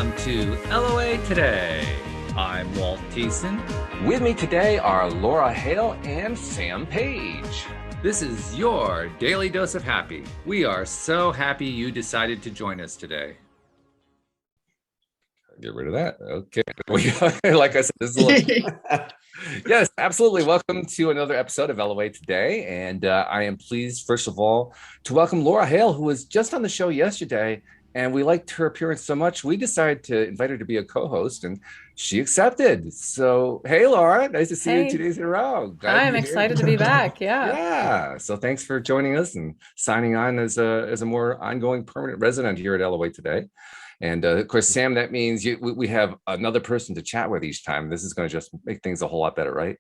Welcome to LOA Today. I'm Walt Thiessen. With me today are Laura Haehl and Sam Page. This is your daily dose of happy. We are so happy you decided to join us today. Get rid of that. Okay. Like I said, this is a little... Yes, absolutely. Welcome to another episode of LOA Today. And I am pleased, first of all, to welcome Laura Haehl, who was just on the show yesterday. And we liked her appearance so much, we decided to invite her to be a co-host, and she accepted. So, hey, Laura, nice to see you 2 days in a row. I'm excited to be back. Yeah. Yeah. So thanks for joining us and signing on as a more ongoing permanent resident here at LOA Today. And of course, Sam, that means we have another person to chat with each time. This is going to just make things a whole lot better, right?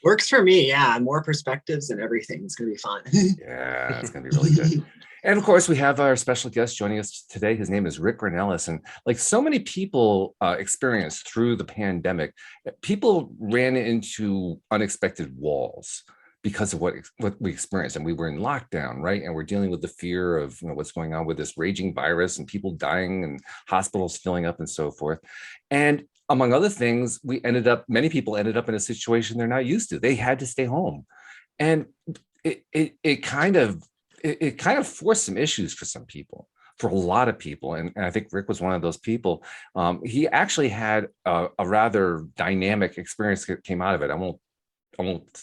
Works for me. Yeah. More perspectives and everything. It's going to be fun. Yeah, it's going to be really good. And of course, we have our special guest joining us today. His name is Rick Ornelas. And like so many people experienced through the pandemic, people ran into unexpected walls because of what we experienced. And we were in lockdown, right? And we're dealing with the fear of what's going on with this raging virus and people dying and hospitals filling up and so forth. And among other things, many people ended up in a situation they're not used to. They had to stay home. And it kind of forced some issues for some people, for a lot of people. And I think Rick was one of those people. He actually had a rather dynamic experience that came out of it. I won't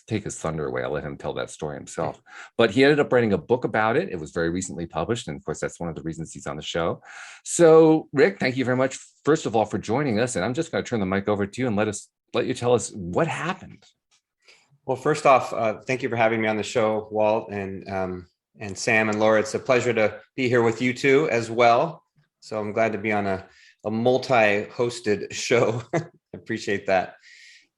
take his thunder away. I'll let him tell that story himself. But he ended up writing a book about it. It was very recently published. And of course, that's one of the reasons he's on the show. So Rick, thank you very much, first of all, for joining us. And I'm just going to turn the mic over to you and let you tell us what happened. Well, first off, thank you for having me on the show, Walt, and Sam and Laura. It's a pleasure to be here with you two as well. So I'm glad to be on a multi-hosted show. I appreciate that.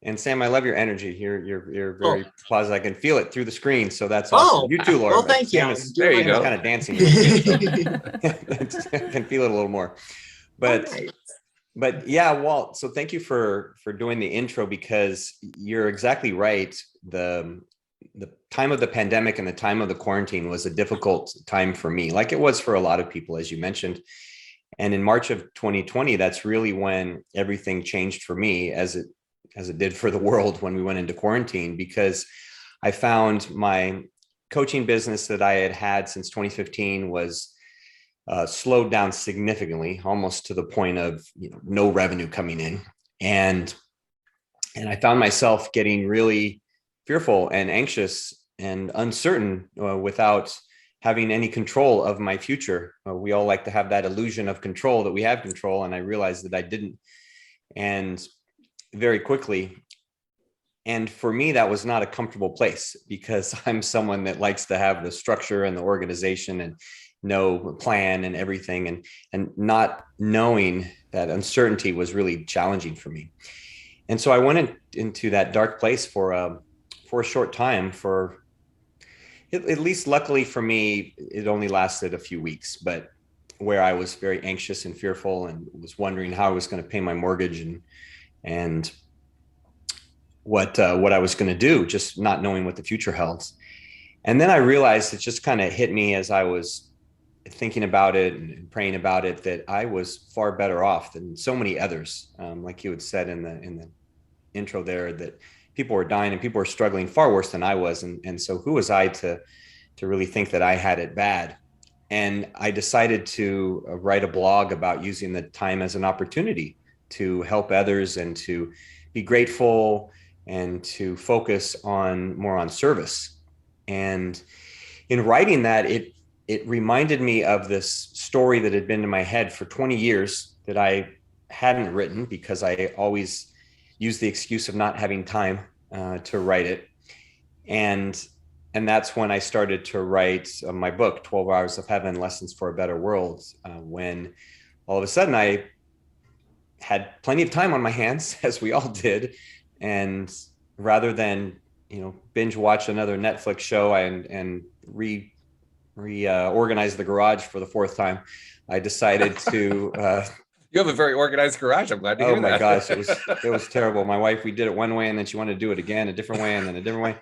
And Sam, I love your energy. You're very positive. I can feel it through the screen. So that's awesome. You too, Laura. Well, thank you. There you go. Kind of dancing. I can feel it a little more. But yeah, Walt. So thank you for doing the intro, because you're exactly right. The time of the pandemic and the time of the quarantine was a difficult time for me, like it was for a lot of people, as you mentioned. And in March of 2020, that's really when everything changed for me, as it did for the world when we went into quarantine, because I found my coaching business that I had since 2015 was slowed down significantly, almost to the point of no revenue coming in. And I found myself getting really fearful and anxious and uncertain without having any control of my future. We all like to have that illusion of control, that we have control. And I realized that I didn't. And very quickly. And for me, that was not a comfortable place, because I'm someone that likes to have the structure and the organization and no plan and everything. And not knowing that uncertainty was really challenging for me. And so I went into that dark place for a short time. For at least, luckily for me, it only lasted a few weeks, but where I was very anxious and fearful and was wondering how I was going to pay my mortgage and what I was going to do, just not knowing what the future held. And then I realized, it just kind of hit me as I was thinking about it and praying about it, that I was far better off than so many others. Like you had said in the intro there, that people were dying and people were struggling far worse than I was. And so who was I to really think that I had it bad? And I decided to write a blog about using the time as an opportunity to help others and to be grateful and to focus more on service. And in writing that, it reminded me of this story that had been in my head for 20 years that I hadn't written, because I always used the excuse of not having time to write it. And that's when I started to write my book, 12 Hours of Heaven, Lessons for a Better World, when all of a sudden I had plenty of time on my hands, as we all did. And rather than, binge watch another Netflix show and reorganize the garage for the fourth time, I decided to... You have a very organized garage. I'm glad to hear that. Oh my gosh, it was terrible. My wife, we did it one way and then she wanted to do it again, a different way, and then a different way.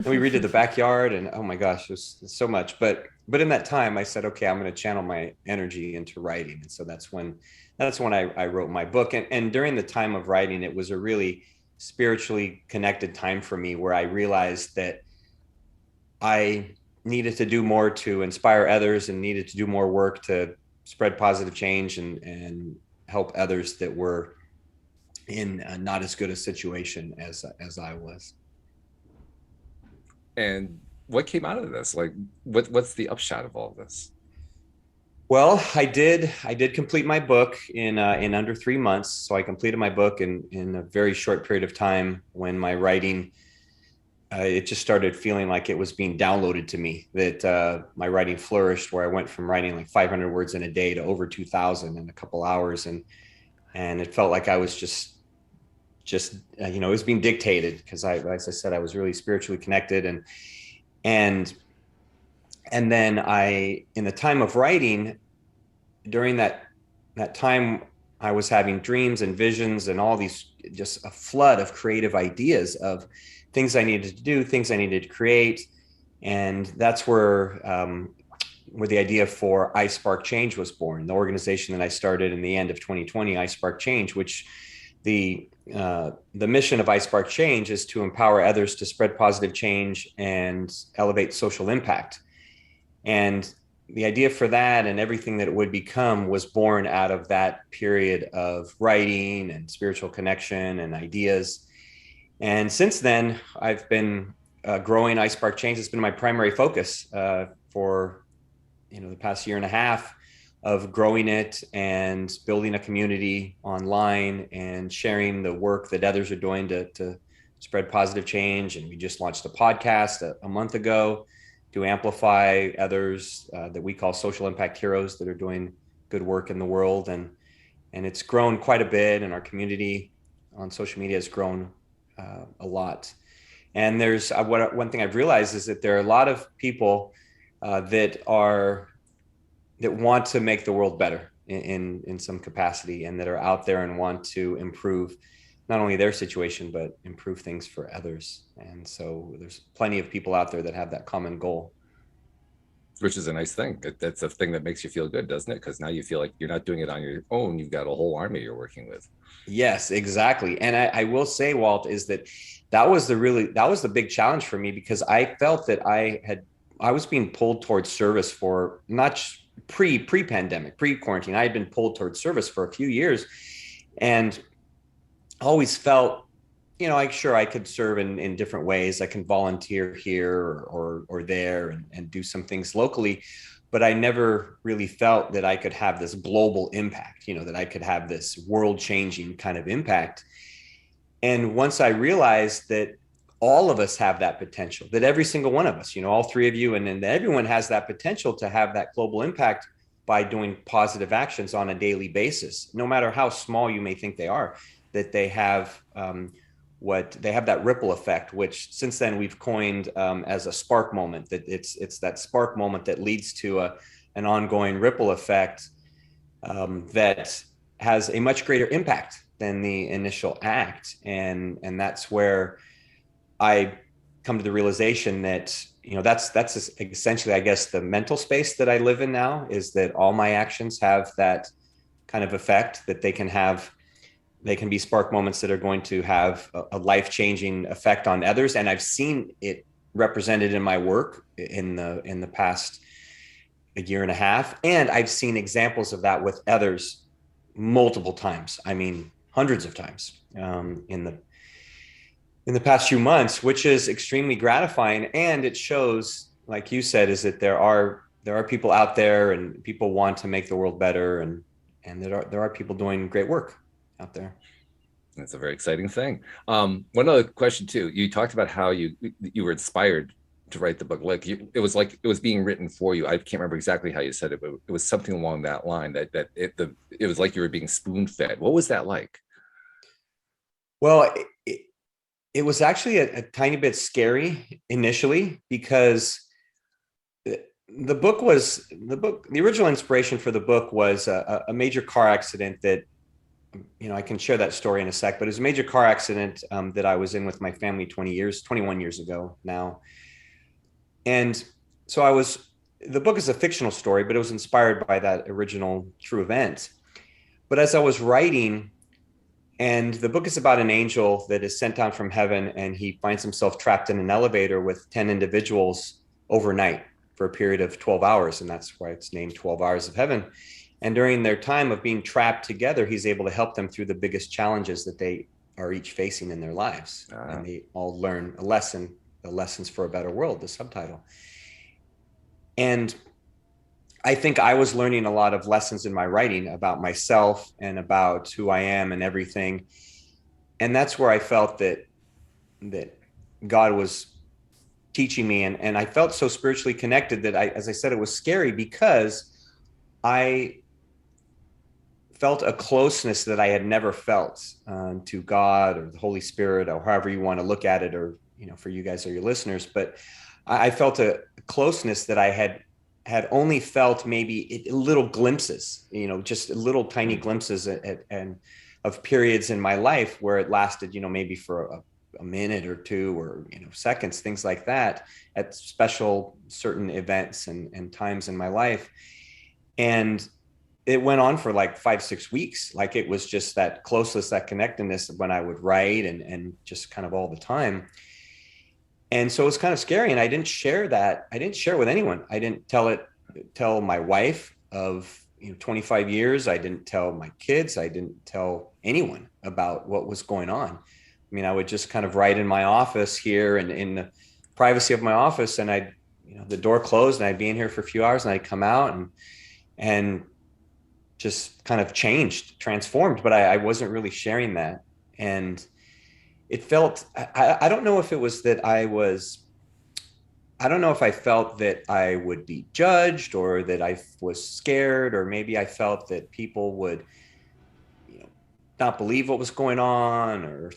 And we redid the backyard, and oh my gosh, it was so much. But but in that time I said, okay, I'm going to channel my energy into writing. And so that's when I wrote my book. And during the time of writing, it was a really spiritually connected time for me, where I realized that I needed to do more to inspire others and needed to do more work to spread positive change and help others that were in not as good a situation as I was. And what came out of this? Like, what's the upshot of all this? Well, I did complete my book in under 3 months. So I completed my book in a very short period of time, when my writing, it just started feeling like it was being downloaded to me, that my writing flourished, where I went from writing like 500 words in a day to over 2,000 in a couple hours. And it felt like I was just it was being dictated, because as I said, I was really spiritually connected. And then in the time of writing, during that time, I was having dreams and visions and all these, just a flood of creative ideas of things I needed to do, things I needed to create. And that's where the idea for I Spark Change was born, the organization that I started in the end of 2020, I Spark Change, which the mission of I Spark Change is to empower others to spread positive change and elevate social impact. And the idea for that and everything that it would become was born out of that period of writing and spiritual connection and ideas. And since then, I've been growing I Spark Change. It's been my primary focus for the past year and a half, of growing it and building a community online and sharing the work that others are doing to spread positive change. And we just launched a podcast a month ago to amplify others that we call social impact heroes that are doing good work in the world. And it's grown quite a bit, and our community on social media has grown a lot. And there's one thing I've realized is that there are a lot of people that want to make the world better in some capacity, and that are out there and want to improve not only their situation, but improve things for others. And so there's plenty of people out there that have that common goal. Which is a nice thing. That's a thing that makes you feel good, doesn't it? Because now you feel like you're not doing it on your own. You've got a whole army you're working with. Yes, exactly. And I will say, Walt, is that was the big challenge for me, because I felt that I was being pulled towards service for not pre-pandemic, pre-quarantine. I had been pulled towards service for a few years, and always felt, I could serve in different ways. I can volunteer here or there and do some things locally, but I never really felt that I could have this global impact, that I could have this world-changing kind of impact. And once I realized that all of us have that potential, that every single one of us, all three of you, and everyone has that potential to have that global impact by doing positive actions on a daily basis, no matter how small you may think they are, that they have that ripple effect, which since then we've coined as a spark moment, that it's that spark moment that leads to an ongoing ripple effect that has a much greater impact than the initial act. And that's where I come to the realization that, that's essentially, I guess, the mental space that I live in now, is that all my actions have that kind of effect, that they can be spark moments that are going to have a life-changing effect on others. And I've seen it represented in my work in the past year and a half. And I've seen examples of that with others multiple times. I mean, hundreds of times in the past few months, which is extremely gratifying. And it shows, like you said, is that there are people out there, and people want to make the world better, and there are people doing great work out there. That's a very exciting thing. One other question too. You talked about how you were inspired to write the book. It was being written for you. I can't remember exactly how you said it, but it was something along that line, that it was like you were being spoon fed. What was that like? Well, it was actually a tiny bit scary initially, because the original inspiration for the book was a major car accident that, I can share that story in a sec, but it was a major car accident that I was in with my family 21 years ago now. And so I was the book is a fictional story, but it was inspired by that original true event. But as I was writing, and the book is about an angel that is sent down from heaven, and he finds himself trapped in an elevator with 10 individuals overnight for a period of 12 hours. And that's why it's named 12 Hours of Heaven. And during their time of being trapped together, he's able to help them through the biggest challenges that they are each facing in their lives. And they all learn a lesson, the Lessons for a Better World, the subtitle. And I think I was learning a lot of lessons in my writing about myself and about who I am and everything. And that's where I felt that God was teaching me. And I felt so spiritually connected that as I said, it was scary because I felt a closeness that I had never felt to God or the Holy Spirit, or however you want to look at it, or, for you guys or your listeners. But I felt a closeness that I had only felt maybe little glimpses, just little tiny glimpses and of periods in my life where it lasted, maybe for a minute or two, or, seconds, things like that, at special certain events and times in my life. And it went on for like 5-6 weeks. Like it was just that closeness, that connectedness when I would write and just kind of all the time. And so it was kind of scary. And I didn't share that. I didn't share it with anyone. I didn't tell my wife of 25 years. I didn't tell my kids. I didn't tell anyone about what was going on. I mean, I would just kind of write in my office here and in the privacy of my office, and I'd, the door closed, and I'd be in here for a few hours, and I'd come out and just kind of transformed, but I wasn't really sharing that. And it felt, I don't know if it was that I don't know if I felt that I would be judged, or that I was scared, or maybe I felt that people would, not believe what was going on, or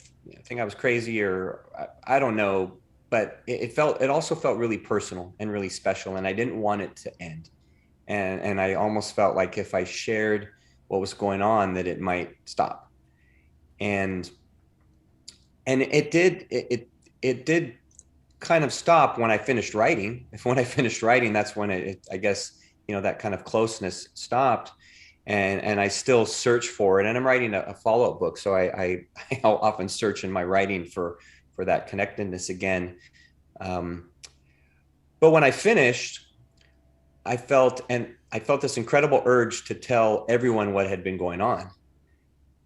think I was crazy, or I don't know. But it also felt really personal and really special, and I didn't want it to end. And I almost felt like if I shared what was going on, that it might stop. And it did kind of stop when I finished writing. When I finished writing, that's when I guess, that kind of closeness stopped. And I still search for it. And I'm writing a follow-up book. So I'll often search in my writing for that connectedness again. But when I finished, I felt this incredible urge to tell everyone what had been going on.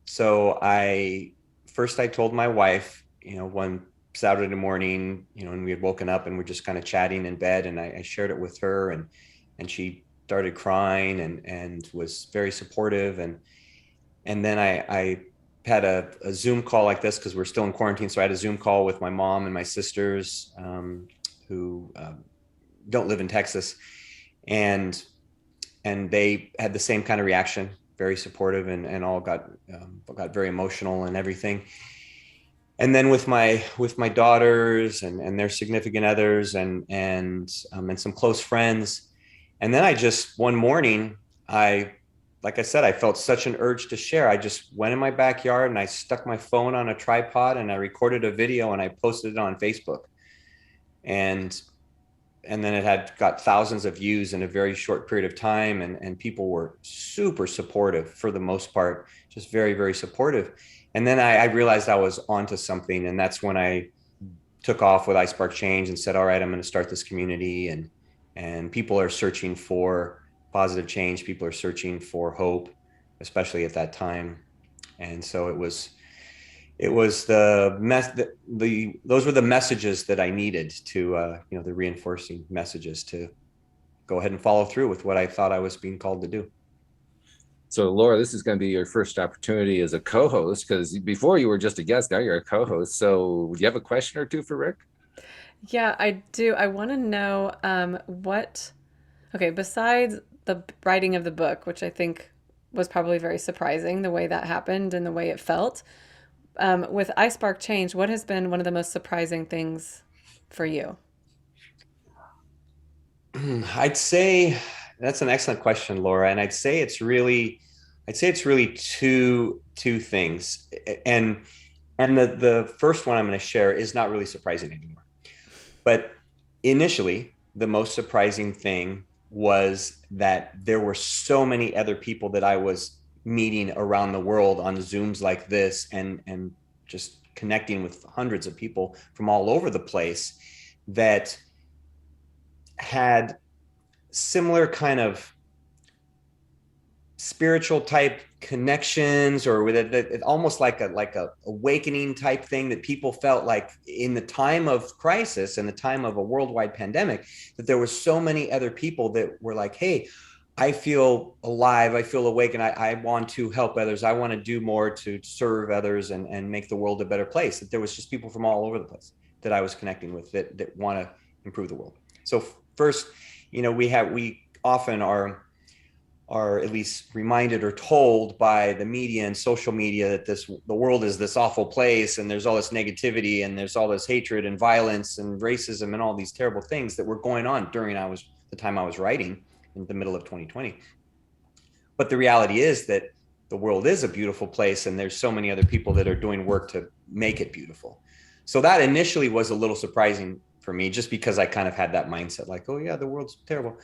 So I told my wife, one Saturday morning, and we had woken up and we're just kind of chatting in bed, and I shared it with her, and she started crying and was very supportive. And then I had a Zoom call like this, because we're still in quarantine. So I had a Zoom call with my mom and my sisters, who don't live in Texas. And they had the same kind of reaction, very supportive, and all got very emotional and everything. And then with my daughters and their significant others and some close friends. And then I just, one morning, like I said, I felt such an urge to share. I just went in my backyard and I stuck my phone on a tripod and I recorded a video and I posted it on Facebook. And then it got thousands of views in a very short period of time. And people were super supportive for the most part, just very, very supportive. And then I realized I was onto something. And that's when I took off with iSpark Change and said, all right, I'm going to start this community. And people are searching for positive change. People are searching for hope, especially at that time. And so it was those were the messages that I needed to, the reinforcing messages to go ahead and follow through with what I thought I was being called to do. So Laura, this is going to be your first opportunity as a co-host, because before you were just a guest, now you're a co-host. So do you have a question or two for Rick? Yeah, I do. I want to know besides the writing of the book, which I think was probably very surprising, the way that happened and the way it felt. With iSpark Change, what has been one of the most surprising things for you? I'd say that's an excellent question, Laura. And I'd say it's really two things. And the first one I'm going to share is not really surprising anymore. But initially, the most surprising thing was that there were so many other people that I was meeting around the world on Zooms like this, and just connecting with hundreds of people from all over the place that had similar kind of spiritual type connections, or with it almost like a awakening type thing, that people felt like in the time of crisis and the time of a worldwide pandemic, that there were so many other people that were like, hey, I feel alive, I feel awake, and I want to help others, I want to do more to serve others and make the world a better place. That there was just people from all over the place that I was connecting with that want to improve the world. So first, we often are at least reminded or told by the media and social media that the world is this awful place, and there's all this negativity, and there's all this hatred and violence and racism and all these terrible things that were going on during the time I was writing in the middle of 2020. But the reality is that the world is a beautiful place, and there's so many other people that are doing work to make it beautiful. So that initially was a little surprising for me, just because I kind of had that mindset, like, oh yeah, the world's terrible,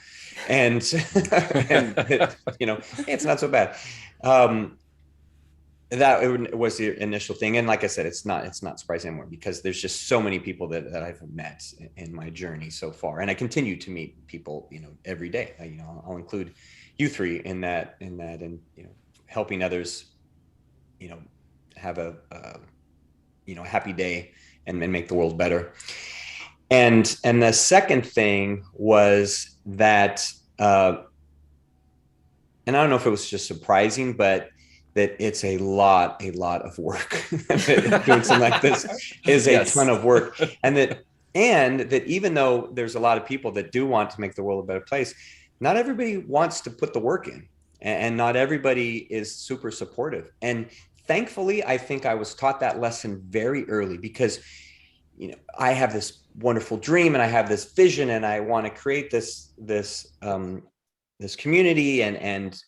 and it's not so bad. That was the initial thing, and like I said, it's not surprising anymore, because there's just so many people that I've met in my journey so far, and I continue to meet people, every day. I'll include you three in that, and helping others, have a happy day and make the world better. And the second thing was that, and I don't know if it was just surprising, but that it's a lot of work. Doing something like this is a ton of work, and that even though there's a lot of people that do want to make the world a better place, not everybody wants to put the work in, and not everybody is super supportive. And thankfully, I think I was taught that lesson very early, because I have this wonderful dream, and I have this vision, and I want to create this community and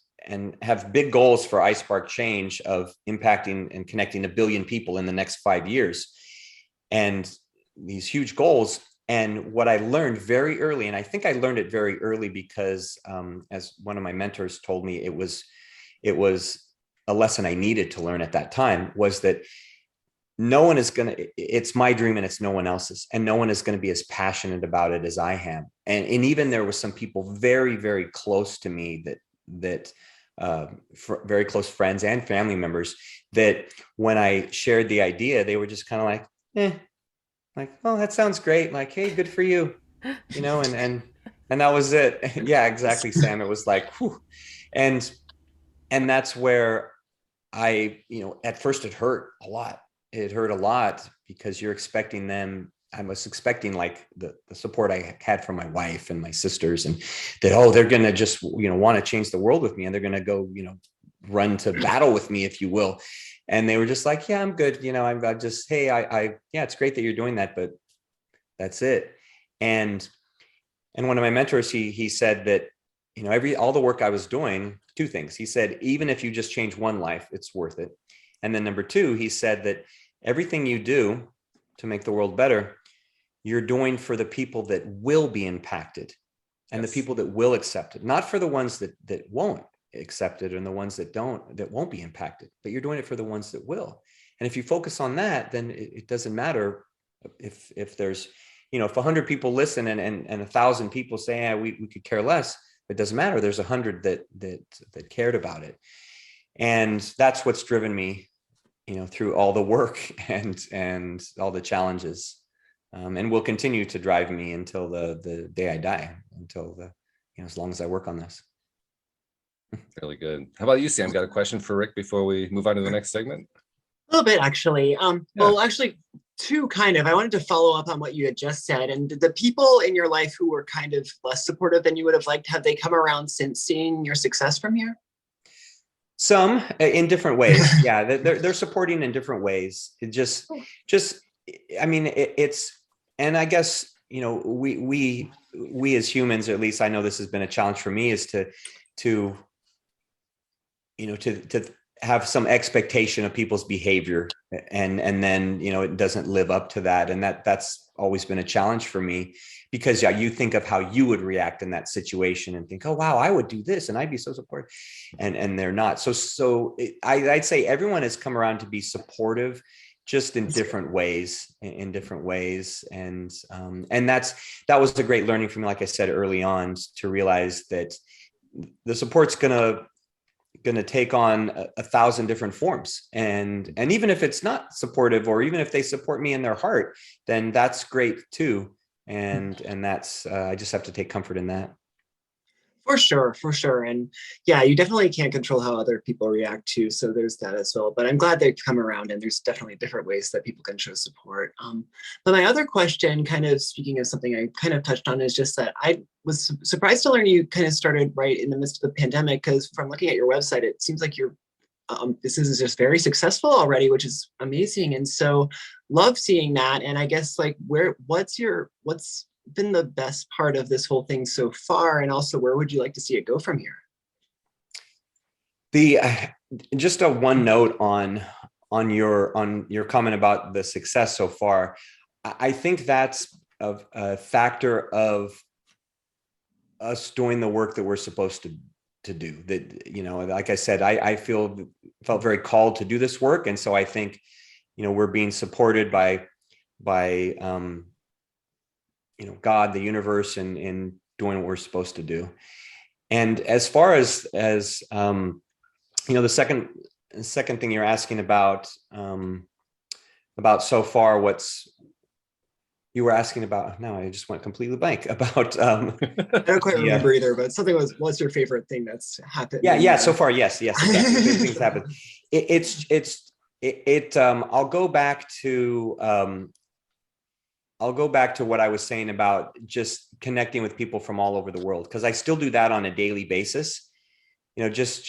have big goals for iSpark Change of impacting and connecting 1 billion people in the next 5 years, and these huge goals. And what I learned very early, and I think I learned it very early because, as one of my mentors told me, it was a lesson I needed to learn at that time, was that it's my dream and it's no one else's, and no one is going to be as passionate about it as I am. And even there was some people very, very close to me that very close friends and family members, that when I shared the idea, they were just kind of like, like, oh, that sounds great. Like, hey, good for you. And that was it. Yeah, exactly, Sam. It was like, whew. And that's where I, at first it hurt a lot. It hurt a lot, because you're expecting them. I was expecting like the support I had from my wife and my sisters, and that, oh, they're going to just, want to change the world with me, and they're going to go, run to battle with me, if you will. And they were just like, yeah, I'm good. I'm just, hey, yeah, it's great that you're doing that, but that's it. And one of my mentors, he said that, all the work I was doing, 2 things. He said, even if you just change one life, it's worth it. And then number 2, he said that everything you do to make the world better, you're doing for the people that will be impacted, and the people that will accept it, not for the ones that won't accept it, and the ones that won't be impacted, but you're doing it for the ones that will. And if you focus on that, then it doesn't matter if there's, if 100 people listen and 1,000 people say, we could care less. It doesn't matter. There's 100 that cared about it. And that's what's driven me, through all the work and all the challenges, and will continue to drive me until the day I die, until as long as I work on this. Really good. How about you, Sam? Got a question for Rick before we move on to the next segment? A little bit, actually. Well, actually, 2 kind of. I wanted to follow up on what you had just said. And the people in your life who were kind of less supportive than you would have liked, have they come around since seeing your success from here? Some in different ways. Yeah, they're supporting in different ways. It just, I mean, it's, and I guess, we as humans, or at least I know this has been a challenge for me, is to have some expectation of people's behavior, and then, it doesn't live up to that. And that's always been a challenge for me, because you think of how you would react in that situation and think, oh, wow, I would do this and I'd be so supportive, and they're not. I'd say everyone has come around to be supportive, just in different ways, and that was a great learning for me, like I said early on, to realize that the support's gonna take on 1,000 different forms, and even if it's not supportive, or even if they support me in their heart, then that's great too, and that's I just have to take comfort in that. For sure. And yeah, you definitely can't control how other people react to, so there's that as well. But I'm glad they've come around, and there's definitely different ways that people can show support. But my other question, kind of speaking of something I kind of touched on, is just that I was surprised to learn you kind of started right in the midst of the pandemic, because from looking at your website, it seems like your business is just very successful already, which is amazing. And so love seeing that. And I guess, like, what's been the best part of this whole thing so far, and also where would you like to see it go from here? Just a one note on your comment about the success so far. I think that's a factor of us doing the work that we're supposed to do. That, like I said, I felt very called to do this work, and so I think we're being supported by God, the universe, and doing what we're supposed to do. And as far as the second thing you're asking about so far, you were asking about, now I just went completely blank about I don't quite remember either, but something what's your favorite thing that's happened? Yeah, so far, yes, exactly. Things happen. I'll go back to what I was saying about just connecting with people from all over the world, because I still do that on a daily basis. Just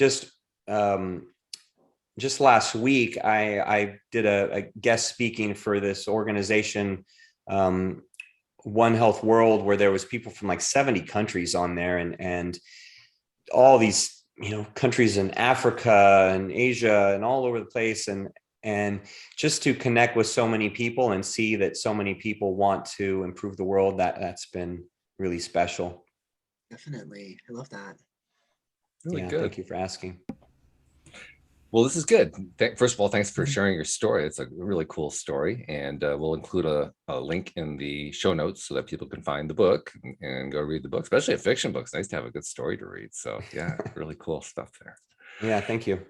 last week, I did a guest speaking for this organization, One Health World, where there was people from like 70 countries on there, and all these countries in Africa and Asia and all over the place, and just to connect with so many people and see that so many people want to improve the world, that's been really special. Definitely. I love that. Really good. Thank you for asking. Well, this is good. First of all, thanks for sharing your story. It's a really cool story, and we'll include a link in the show notes so that people can find the book and go read the book, especially a fiction book. It's nice to have a good story to read. So yeah, really cool stuff there. Yeah, thank you.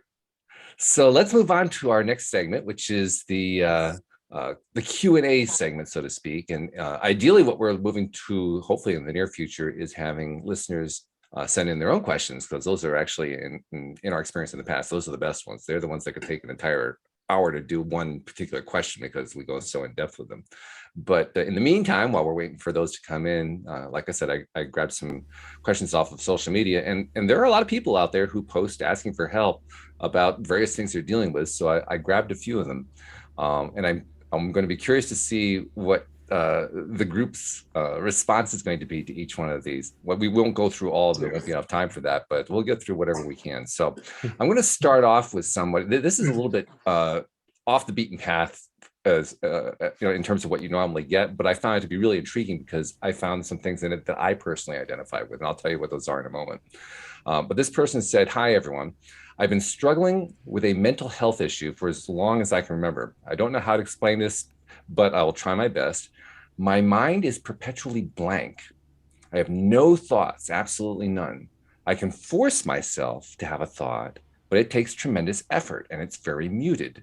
So let's move on to our next segment, which is the Q&A segment, so to speak. And ideally, what we're moving to, hopefully in the near future, is having listeners send in their own questions, because those are actually, in our experience in the past, those are the best ones. They're the ones that could take an entire hour to do one particular question, because we go so in depth with them. But in the meantime, while we're waiting for those to come in, like I said, I grabbed some questions off of social media, and there are a lot of people out there who post asking for help about various things they're dealing with. So I grabbed a few of them, and I'm going to be curious to see what the group's response is going to be to each one of these. Well, we won't go through all of them. There won't be enough time for that, but we'll get through whatever we can. So I'm going to start off with somebody. This is a little bit off the beaten path, as in terms of what you normally get, but I found it to be really intriguing because I found some things in it that I personally identify with, and I'll tell you what those are in a moment. But this person said, "Hi, everyone. I've been struggling with a mental health issue for as long as I can remember. I don't know how to explain this, but I will try my best. My mind is perpetually blank. I have no thoughts, absolutely none. I can force myself to have a thought, but it takes tremendous effort and it's very muted.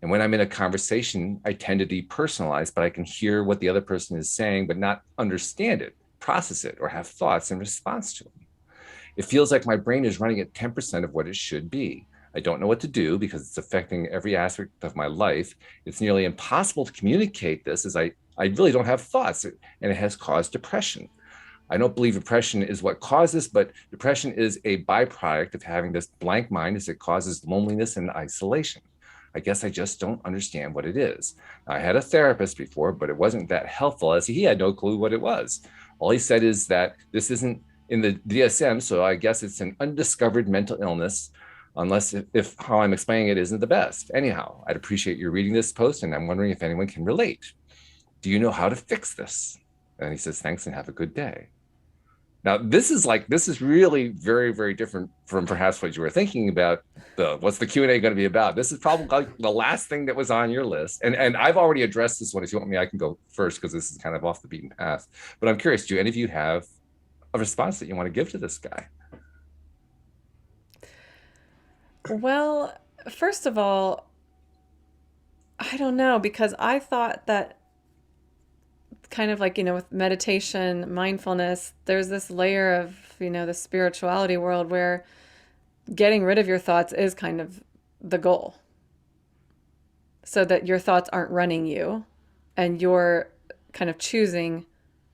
And when I'm in a conversation, I tend to depersonalize, but I can hear what the other person is saying, but not understand it, process it, or have thoughts in response to it. It feels like my brain is running at 10% of what it should be. I don't know what to do because it's affecting every aspect of my life. It's nearly impossible to communicate this, as I really don't have thoughts, and it has caused depression. I don't believe depression is what causes, but depression is a byproduct of having this blank mind, as it causes loneliness and isolation. I guess I just don't understand what it is. I had a therapist before, but it wasn't that helpful, as he had no clue what it was. All he said is that this isn't in the DSM, so I guess it's an undiscovered mental illness, unless if how I'm explaining it isn't the best. Anyhow, I'd appreciate you reading this post, and I'm wondering if anyone can relate." Do you know how to fix this? And he says, thanks and have a good day. Now, this is really very, very different from perhaps what you were thinking about. What's the Q&A going to be about? This is probably like the last thing that was on your list. And I've already addressed this one. If you want me, I can go first because this is kind of off the beaten path. But I'm curious, do any of you have a response that you want to give to this guy? Well, first of all, I don't know, because I thought that kind of like, with meditation, mindfulness, there's this layer of, the spirituality world where getting rid of your thoughts is kind of the goal. So that your thoughts aren't running you and you're kind of choosing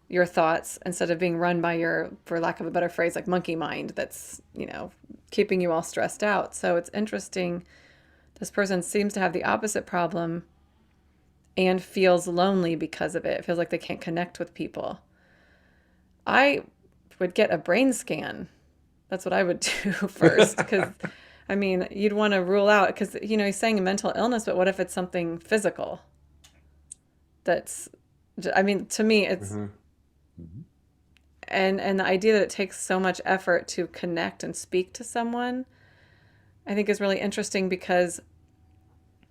your thoughts instead of being run by your, for lack of a better phrase, like monkey mind that's, keeping you all stressed out. So it's interesting. This person seems to have the opposite problem and feels lonely because of it. It feels like they can't connect with people. I would get a brain scan. That's what I would do first, because you'd want to rule out, because he's saying a mental illness, but what if it's something physical? That's, to me, it's, and the idea that it takes so much effort to connect and speak to someone, I think is really interesting, because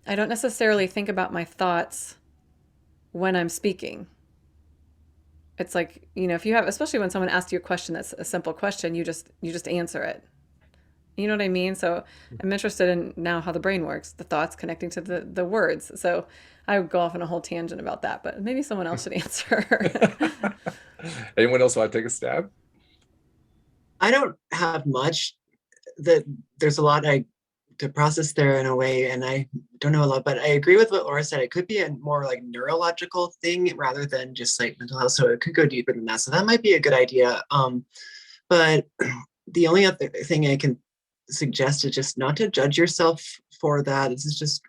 I don't necessarily think about my thoughts when I'm speaking. It's like, if you have, especially when someone asks you a question that's a simple question, you just answer it. You know what I mean? So I'm interested in now how the brain works, the thoughts connecting to the words. So I would go off on a whole tangent about that, but maybe someone else should answer. Anyone else want to take a stab? I don't have much. There's a lot to process there in a way, and I don't know a lot, but I agree with what Laura said. It could be a more like neurological thing rather than just like mental health. So it could go deeper than that. So that might be a good idea. But the only other thing I can suggest is just not to judge yourself for that. This is just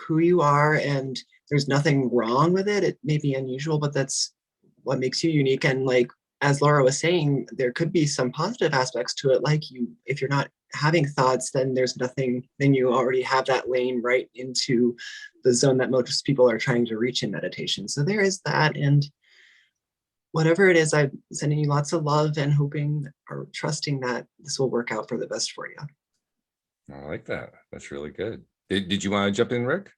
who you are, and there's nothing wrong with it. It may be unusual, but that's what makes you unique. And like, as Laura was saying, there could be some positive aspects to it. Like if you're not having thoughts, then there's nothing, then you already have that lane right into the zone that most people are trying to reach in meditation. So there is that. And whatever it is, I'm sending you lots of love and hoping or trusting that this will work out for the best for you. I like that. That's really good. Did you want to jump in, Rick?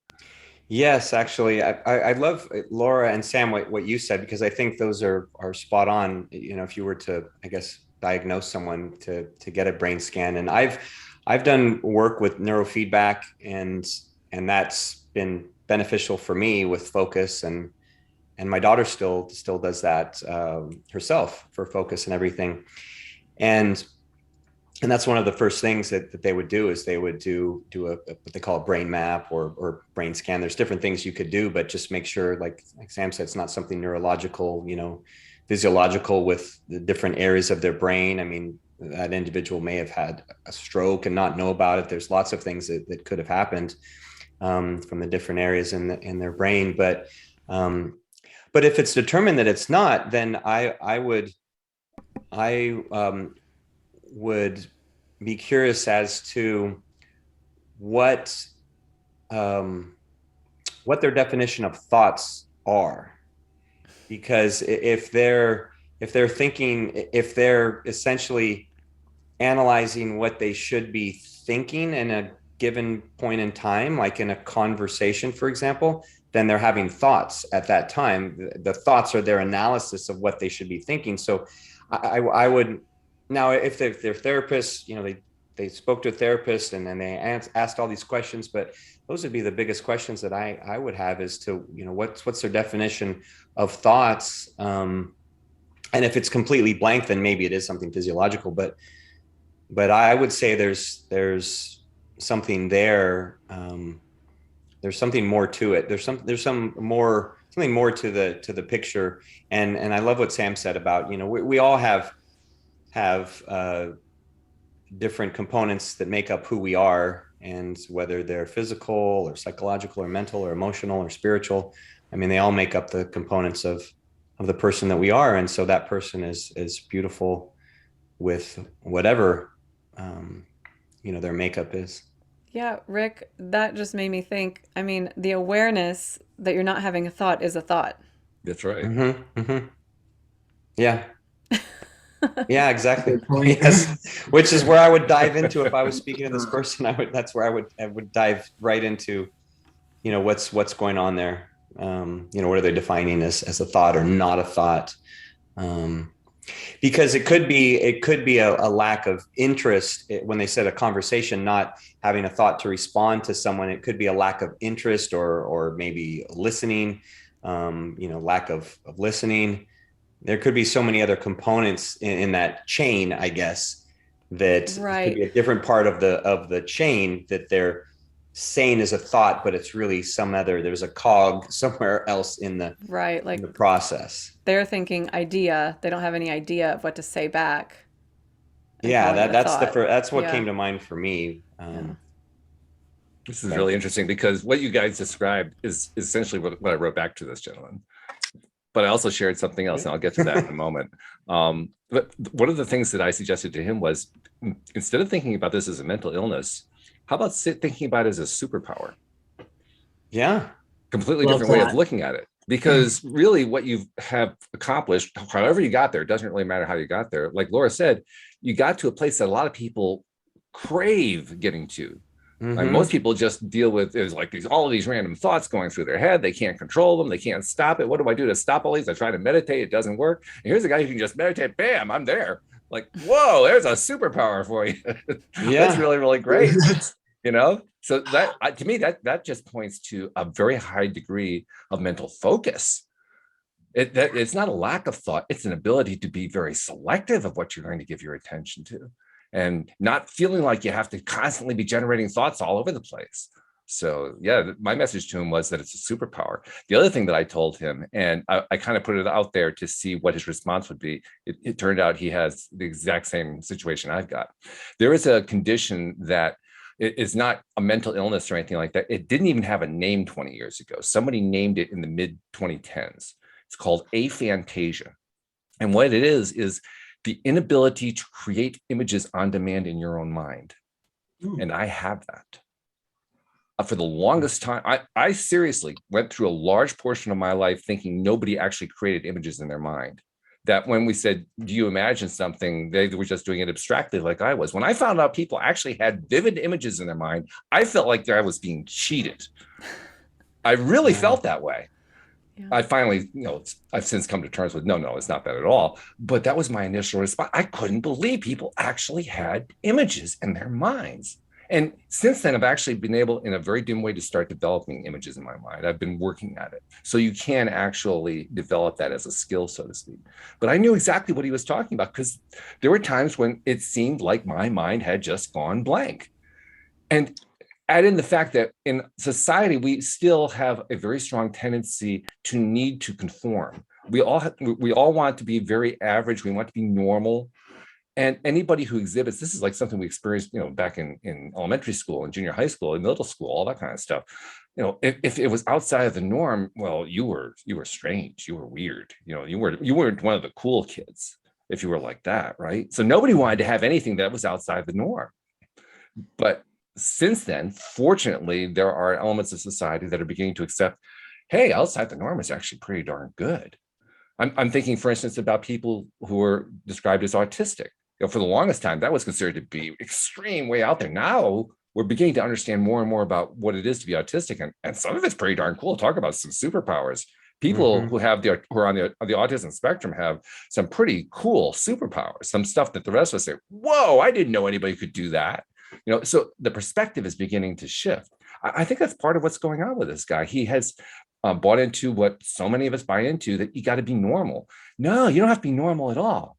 Yes, actually, I love Laura and Sam what you said, because I think those are spot on. If you were to, I guess, diagnose someone to get a brain scan, and I've done work with neurofeedback, and that's been beneficial for me with focus, and my daughter still does that herself for focus and everything, and that's one of the first things that they would do, is they would do what they call a brain map or brain scan. There's different things you could do, but just make sure, like Sam said, it's not something neurological, physiological with the different areas of their brain. That individual may have had a stroke and not know about it. There's lots of things that could have happened from the different areas in their brain. But if it's determined that it's not, then I would be curious as to what their definition of thoughts are, because if they're essentially analyzing what they should be thinking in a given point in time, like in a conversation, for example, then they're having thoughts at that time. The thoughts are their analysis of what they should be thinking. So I would. Now, if they're therapists, they spoke to a therapist and then they asked all these questions, but those would be the biggest questions that I would have, as to, what's their definition of thoughts. And if it's completely blank, then maybe it is something physiological, but I would say there's something there. There's something more to it. There's something more to the picture. And I love what Sam said about, we all have different components that make up who we are, and whether they're physical or psychological or mental or emotional or spiritual, they all make up the components of the person that we are. And so that person is beautiful with whatever their makeup is. Yeah, Rick, that just made me think. The awareness that you're not having a thought is a thought. That's right. Yeah. Yeah, exactly. Good point. Yes, which is where I would dive into if I was speaking to this person. That's where I would dive right into, what's going on there. What are they defining as a thought or not a thought? Because it could be a lack of interest when they said a conversation, not having a thought to respond to someone. It could be a lack of interest or maybe listening, lack of listening. There could be so many other components in that chain, I guess, that could be a different part of the chain that they're saying is a thought, but it's really there's a cog somewhere else in the in the process. They're thinking idea. They don't have any idea of what to say back. Yeah, that's what came to mind for me. This is really interesting because what you guys described is essentially what I wrote back to this gentleman. But I also shared something else, and I'll get to that in a moment. But one of the things that I suggested to him was, instead of thinking about this as a mental illness, how about thinking about it as a superpower? Yeah. Completely different way of looking at it. Because really what you have accomplished, however you got there, it doesn't really matter how you got there. Like Laura said, you got to a place that a lot of people crave getting to. Like most people just deal with all of these random thoughts going through their head. They can't control them. They can't stop it. What do I do to stop all these? I try to meditate. It doesn't work. And here's a guy who can just meditate. Bam, I'm there. Like, whoa, there's a superpower for you. Yeah. That's really, really great. So that to me, that just points to a very high degree of mental focus. It's not a lack of thought. It's an ability to be very selective of what you're going to give your attention to, and not feeling like you have to constantly be generating thoughts all over the place. So yeah, my message to him was that it's a superpower. The other thing that I told him, and I kind of put it out there to see what his response would be, it turned out he has the exact same situation I've got. There is a condition that it's not a mental illness or anything like that. It didn't even have a name 20 years ago. Somebody named it in the mid 2010s. It's called aphantasia. And what it is the inability to create images on demand in your own mind. And I have that. For the longest time, I seriously went through a large portion of my life thinking nobody actually created images in their mind. That when we said, do you imagine something? They were just doing it abstractly like I was. When I found out people actually had vivid images in their mind, I felt like I was being cheated. I really felt that way. Yeah. I finally, I've since come to terms with, no, it's not that at all. But that was my initial response. I couldn't believe people actually had images in their minds. And since then, I've actually been able, in a very dim way, to start developing images in my mind. I've been working at it. So you can actually develop that as a skill, so to speak. But I knew exactly what he was talking about, because there were times when it seemed like my mind had just gone blank. And add in the fact that in society, we still have a very strong tendency to need to conform. We all want to be very average. We want to be normal. And anybody who exhibits, this is like something we experienced, back in elementary school and junior high school and middle school, all that kind of stuff. If it was outside of the norm, well, you were strange, you were weird. You weren't one of the cool kids if you were like that, right? So nobody wanted to have anything that was outside the norm. But since then, fortunately, there are elements of society that are beginning to accept, hey, outside the norm is actually pretty darn good. I'm thinking, for instance, about people who are described as autistic. For the longest time, that was considered to be extreme, way out there. Now we're beginning to understand more and more about what it is to be autistic, and some of it's pretty darn cool. Talk about some superpowers. People who are on the autism spectrum have some pretty cool superpowers. Some stuff that the rest of us say, "Whoa, I didn't know anybody could do that." So the perspective is beginning to shift. I think that's part of what's going on with this guy. He has bought into what so many of us buy into, that you got to be normal. No, you don't have to be normal at all.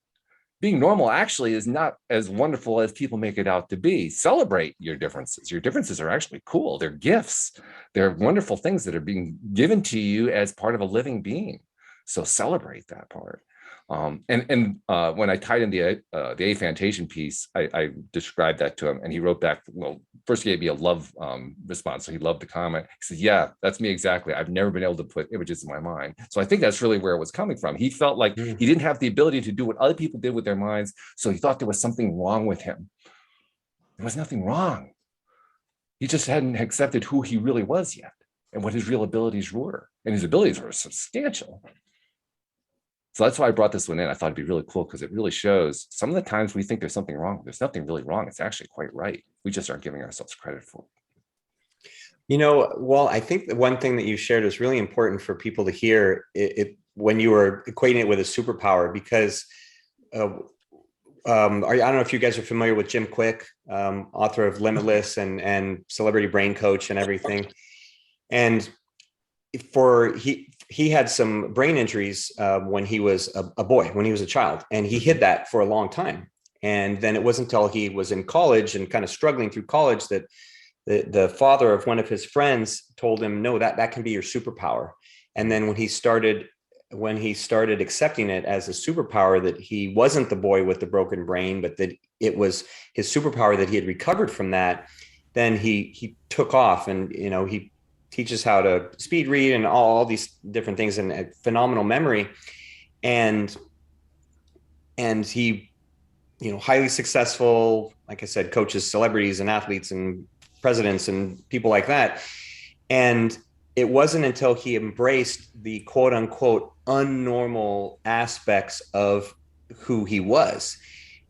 Being normal actually is not as wonderful as people make it out to be. Celebrate your differences. Your differences are actually cool. They're gifts. They're wonderful things that are being given to you as part of a living being. So celebrate that part. When I tied in the aphantasia piece, I described that to him, and he wrote back. Well, first he gave me a love response, so he loved the comment. He said, "Yeah, that's me exactly. I've never been able to put images in my mind." So I think that's really where it was coming from. He felt like he didn't have the ability to do what other people did with their minds, so he thought there was something wrong with him. There was nothing wrong. He just hadn't accepted who he really was yet, and what his real abilities were, and his abilities were substantial. So that's why I brought this one in. I thought it'd be really cool because it really shows some of the times we think there's something wrong. There's nothing really wrong. It's actually quite right. We just aren't giving ourselves credit for it. Well, I think the one thing that you shared is really important for people to hear when you were equating it with a superpower, because I don't know if you guys are familiar with Jim Quick, author of Limitless and Celebrity Brain Coach and everything. And he had some brain injuries when he was a boy, when he was a child, and he hid that for a long time. And then it wasn't until he was in college and kind of struggling through college that the father of one of his friends told him, no, that can be your superpower. And then when he started accepting it as a superpower, that he wasn't the boy with the broken brain, but that it was his superpower, that he had recovered from that, then he took off. And he teaches how to speed read and all these different things, and a phenomenal memory. And he, highly successful, like I said, coaches celebrities and athletes and presidents and people like that. And it wasn't until he embraced the quote unquote unnormal aspects of who he was.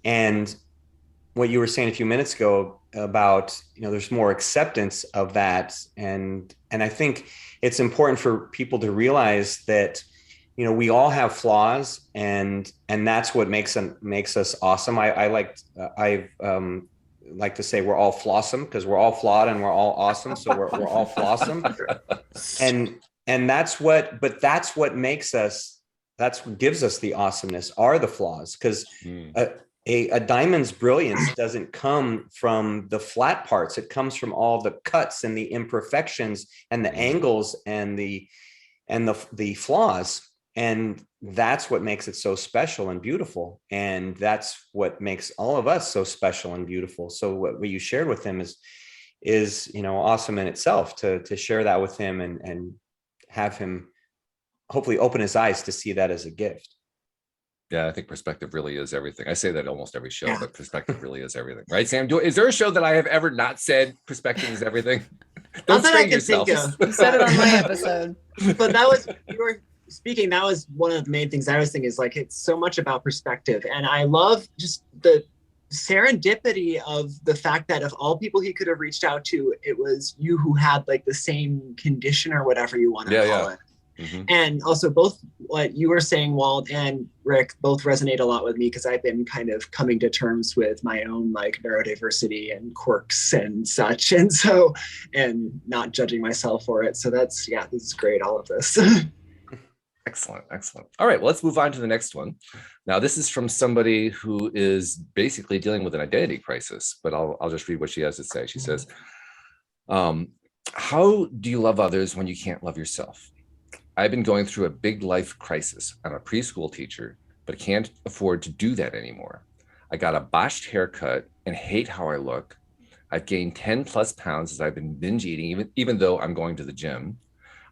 And what you were saying a few minutes ago about, there's more acceptance of that. And I think it's important for people to realize that, we all have flaws, and that's what makes us awesome. I like to say we're all flawsome, because we're all flawed and we're all awesome. So we're all flawsome. And that's what makes us, that's what gives us the awesomeness, are the flaws. Because a diamond's brilliance doesn't come from the flat parts. It comes from all the cuts and the imperfections and the angles and the flaws. And that's what makes it so special and beautiful. And that's what makes all of us so special and beautiful. So what you shared with him is awesome in itself, to share that with him and have him hopefully open his eyes to see that as a gift. Yeah, I think perspective really is everything. I say that almost every show, but perspective really is everything. Right, Sam? Is there a show that I have ever not said perspective is everything? Don't strain yourself. You said it on my episode. But that was, you were speaking, that was one of the main things I was thinking, is like, it's so much about perspective. And I love just the serendipity of the fact that of all people he could have reached out to, it was you who had like the same condition or whatever you want to call it. Mm-hmm. And also both what you were saying, Walt and Rick, both resonate a lot with me, because I've been kind of coming to terms with my own like neurodiversity and quirks and such. And so, and not judging myself for it. So that's, this is great. All of this. Excellent. All right, well, let's move on to the next one. Now, this is from somebody who is basically dealing with an identity crisis, but I'll just read what she has to say. She says, how do you love others when you can't love yourself? I've been going through a big life crisis. I'm a preschool teacher, but can't afford to do that anymore. I got a botched haircut and hate how I look. I've gained 10 plus pounds as I've been binge eating, even though I'm going to the gym.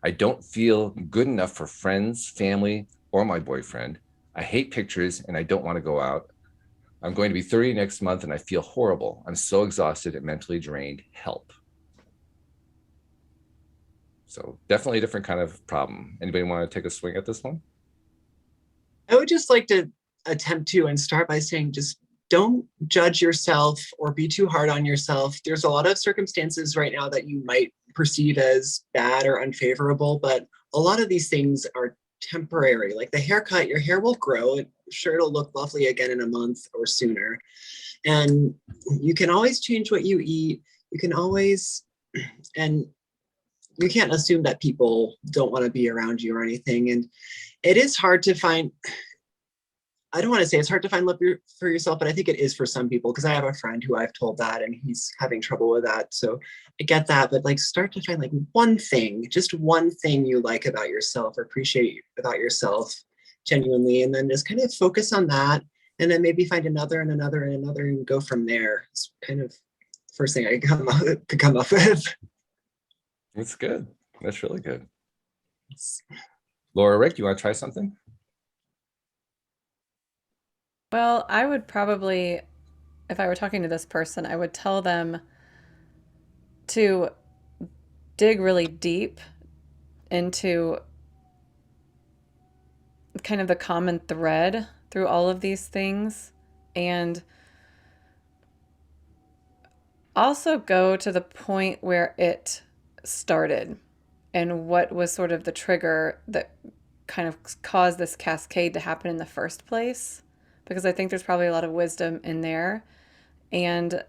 I don't feel good enough for friends, family, or my boyfriend. I hate pictures and I don't want to go out. I'm going to be 30 next month and I feel horrible. I'm so exhausted and mentally drained. Help. So definitely a different kind of problem. Anybody want to take a swing at this one? I would just like to attempt to and start by saying, just don't judge yourself or be too hard on yourself. There's a lot of circumstances right now that you might perceive as bad or unfavorable, but a lot of these things are temporary. Like the haircut, your hair will grow. And sure, it'll look lovely again in a month or sooner. And you can always change what you eat. You can always, and you can't assume that people don't want to be around you or anything. And it is hard to find, I don't want to say it's hard to find love for yourself, but I think it is for some people, because I have a friend who I've told that and he's having trouble with that. So I get that, but like start to find like one thing, just one thing you like about yourself or appreciate about yourself genuinely. And then just kind of focus on that. And then maybe find another and another and another and go from there. It's kind of first thing I could come up with. That's good. That's really good. Laura, Rick, you want to try something? Well, I would probably, if I were talking to this person, I would tell them to dig really deep into kind of the common thread through all of these things, and also go to the point where it started and what was sort of the trigger that kind of caused this cascade to happen in the first place, because I think there's probably a lot of wisdom in there. And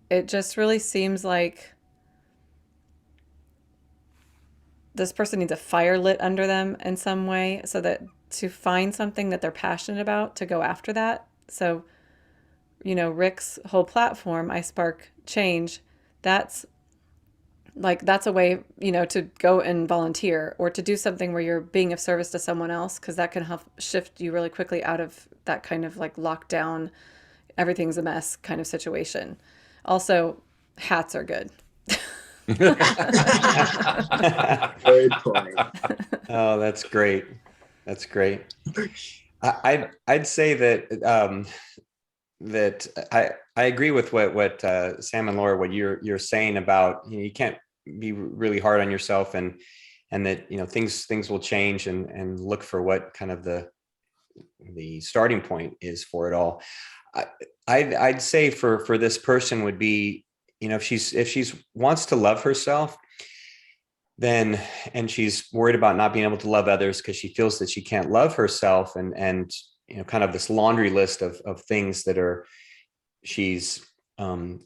it just really seems like this person needs a fire lit under them in some way, so that to find something that they're passionate about, to go after that. So, Rick's whole platform, I Spark Change, that's a way, to go and volunteer or to do something where you're being of service to someone else, because that can help shift you really quickly out of that kind of like lockdown, everything's a mess kind of situation. Also, hats are good. Good point. Oh, that's great. That's great. I'd say that I agree with what Sam and Laura, what you're saying about, you can't be really hard on yourself, and that things will change, and look for what kind of the starting point is for it all. I'd say for this person would be, if she's wants to love herself, then, and she's worried about not being able to love others because she feels that she can't love herself, and kind of this laundry list of things that she's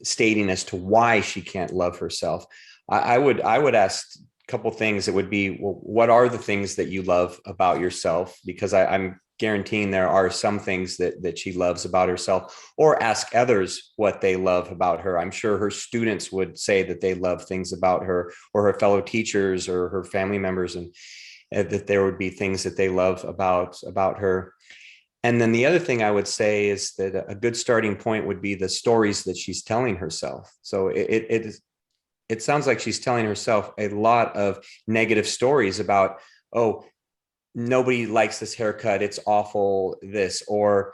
stating as to why she can't love herself. I would ask a couple things. It would be, well, what are the things that you love about yourself? Because I'm guaranteeing there are some things that she loves about herself. Or ask others what they love about her. I'm sure her students would say that they love things about her, or her fellow teachers, or her family members, and that there would be things that they love about her. And then the other thing I would say is that a good starting point would be the stories that she's telling herself. So it sounds like she's telling herself a lot of negative stories about, oh, nobody likes this haircut, it's awful, this, or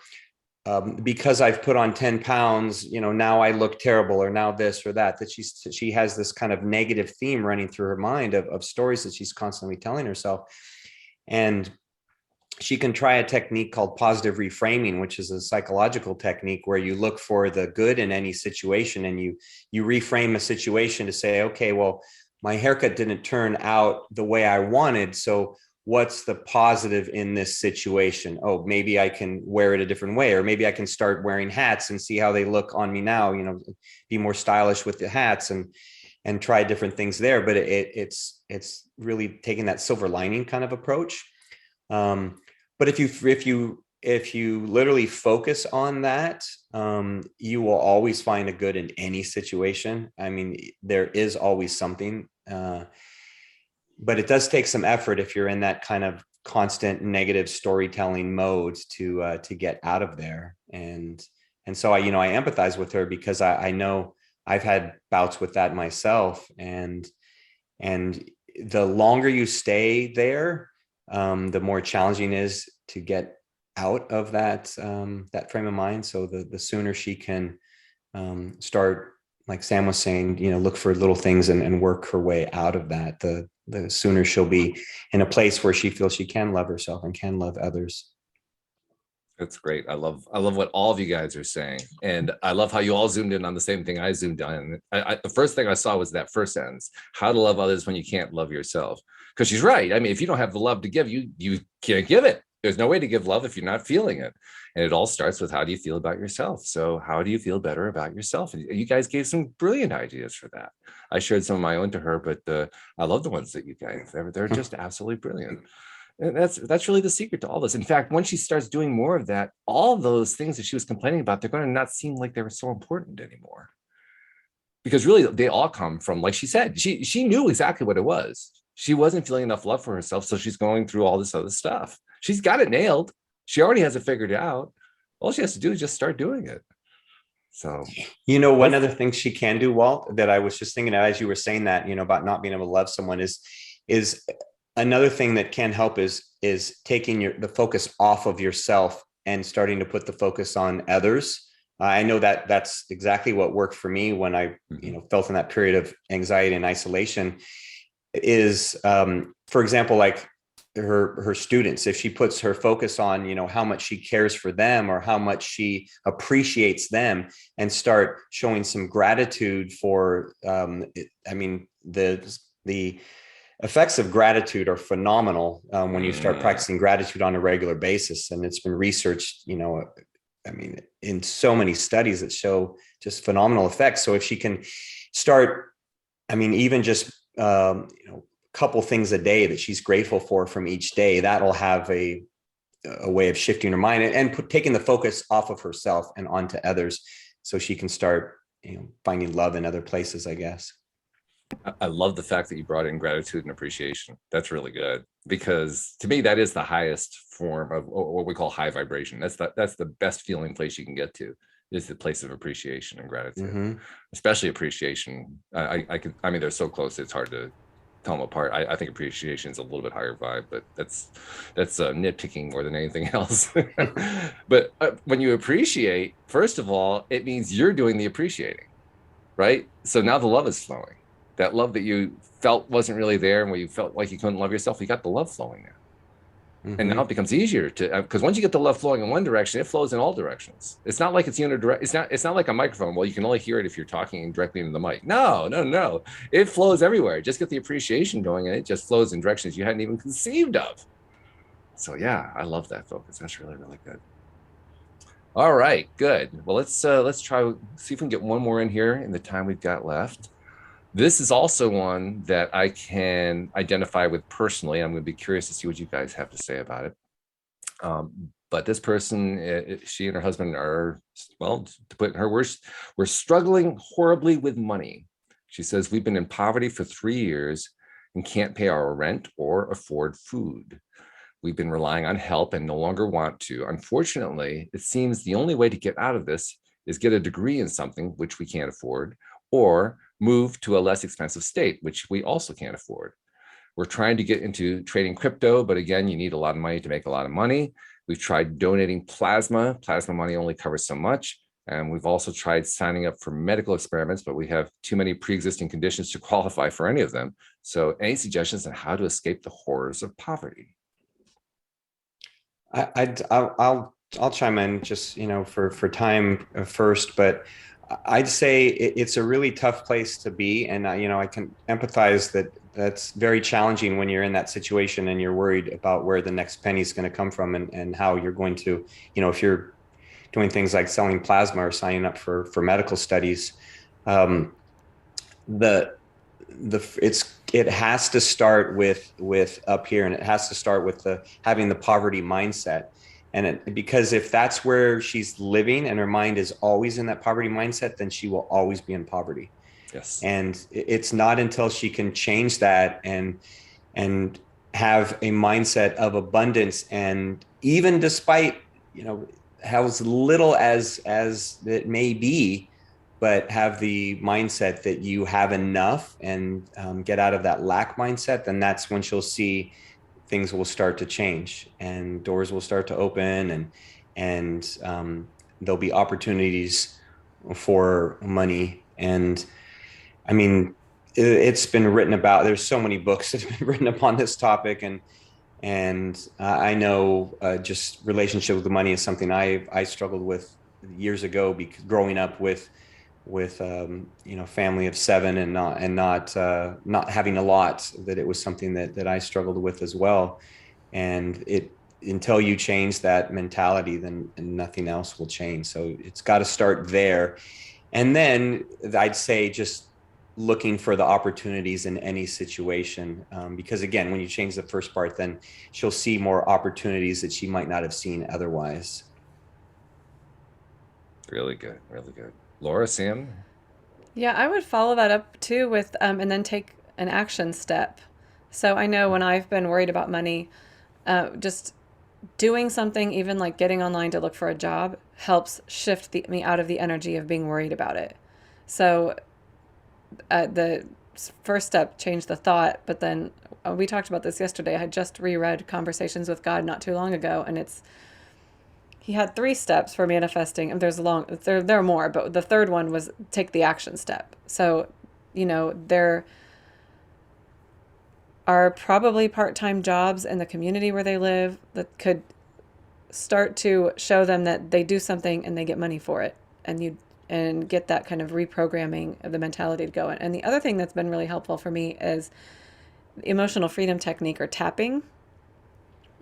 because I've put on 10 pounds, now I look terrible, or now this or that she has this kind of negative theme running through her mind of stories that she's constantly telling herself. And she can try a technique called positive reframing, which is a psychological technique where you look for the good in any situation, and you reframe a situation to say, okay, well, my haircut didn't turn out the way I wanted, so what's the positive in this situation? Oh, maybe I can wear it a different way, or maybe I can start wearing hats and see how they look on me now, be more stylish with the hats, and try different things there. But it's really taking that silver lining kind of approach. But if you literally focus on that, you will always find a good in any situation. I mean, there is always something, but it does take some effort if you're in that kind of constant negative storytelling mode to get out of there. And so I empathize with her, because I know I've had bouts with that myself, and the longer you stay there, the more challenging it is to get out of that frame of mind. So the sooner she can start, like Sam was saying, look for little things and work her way out of that, the sooner she'll be in a place where she feels she can love herself and can love others. That's great. I love what all of you guys are saying, and I love how you all zoomed in on the same thing I zoomed on. The first thing I saw was that first sentence: how to love others when you can't love yourself. Because she's right. I mean, if you don't have the love to give, you can't give it. There's no way to give love if you're not feeling it. And it all starts with, how do you feel about yourself? So how do you feel better about yourself? And you guys gave some brilliant ideas for that. I shared some of my own to her, but I love the ones that you guys, they're just absolutely brilliant. And that's really the secret to all this. In fact, once she starts doing more of that, all those things that she was complaining about, they're going to not seem like they were so important anymore. Because really, they all come from, like she said, she knew exactly what it was. She wasn't feeling enough love for herself, so she's going through all this other stuff. She's got it nailed. She already has it figured out. All she has to do is just start doing it. So, one other thing she can do, Walt, that I was just thinking of as you were saying that, about not being able to love someone is another thing that can help is taking the focus off of yourself and starting to put the focus on others. I know that that's exactly what worked for me when I, felt in that period of anxiety and isolation. Is, for example, like her students, if she puts her focus on, how much she cares for them or how much she appreciates them, and start showing some gratitude for, the effects of gratitude are phenomenal when you start practicing gratitude on a regular basis. And it's been researched, in so many studies that show just phenomenal effects. So if she can start, even just, couple things a day that she's grateful for from each day, that'll have a way of shifting her mind and taking the focus off of herself and onto others, so she can start, finding love in other places, I guess. I love the fact that you brought in gratitude and appreciation. That's really good, because to me, that is the highest form of what we call high vibration. That's the best feeling place you can get to, is the place of appreciation and gratitude, especially appreciation. They're so close, it's hard to tell them apart. I think appreciation is a little bit higher vibe, but that's nitpicking more than anything else. But when you appreciate, first of all, it means you're doing the appreciating, right? So now the love is flowing. That love that you felt wasn't really there, and where you felt like you couldn't love yourself, you got the love flowing now. And now it becomes easier to, because once you get the love flowing in one direction, it flows in all directions. It's not like it's unidirectional. It's not like a microphone. Well, you can only hear it if you're talking directly into the mic. No. It flows everywhere. Just get the appreciation going, and it just flows in directions you hadn't even conceived of. So yeah, I love that focus. That's really, really good. All right, good. Well, let's try, see if we can get one more in here in the time we've got left. This is also one that I can identify with personally. I'm going to be curious to see what you guys have to say about it. But this person, she and her husband are, well, to put it in her words, we're struggling horribly with money. She says, we've been in poverty for 3 years and can't pay our rent or afford food. We've been relying on help and no longer want to. Unfortunately, it seems the only way to get out of this is get a degree in something which we can't afford, or move to a less expensive state, which we also can't afford. We're trying to get into trading crypto, but again, you need a lot of money to make a lot of money. We've tried donating plasma. Plasma money only covers so much. And we've also tried signing up for medical experiments, but we have too many pre-existing conditions to qualify for any of them. So any suggestions on how to escape the horrors of poverty? I'll chime in just, for time first, but I'd say it's a really tough place to be. And, I can empathize that that's very challenging when you're in that situation and you're worried about where the next penny is going to come from, and how you're going to, if you're doing things like selling plasma or signing up for medical studies, it has to start with up here, and it has to start with having the poverty mindset. And because if that's where she's living and her mind is always in that poverty mindset, then she will always be in poverty. Yes. And it's not until she can change that and have a mindset of abundance, and even despite, how as little as it may be, but have the mindset that you have enough, and get out of that lack mindset, then that's when she'll see things will start to change and doors will start to open, and there'll be opportunities for money. And it's been written about, there's so many books that have been written upon this topic, and I know just relationship with the money is something I struggled with years ago, because growing up with family of 7 and not having a lot, that it was something that I struggled with as well. And until you change that mentality, then nothing else will change. So it's got to start there. And then I'd say just looking for the opportunities in any situation, because again, when you change the first part, then she'll see more opportunities that she might not have seen otherwise. Really good, really good. Laura, Sam? Yeah, I would follow that up too with, and then take an action step. So I know when I've been worried about money, just doing something, even like getting online to look for a job, helps shift me out of the energy of being worried about it. So the first step, change the thought, but then we talked about this yesterday. I had just reread Conversations with God not too long ago, and he had 3 steps for manifesting, and there are more, but the third one was take the action step. So, are probably part-time jobs in the community where they live that could start to show them that they do something and they get money for it, and get that kind of reprogramming of the mentality to go in. And the other thing that's been really helpful for me is emotional freedom technique, or tapping.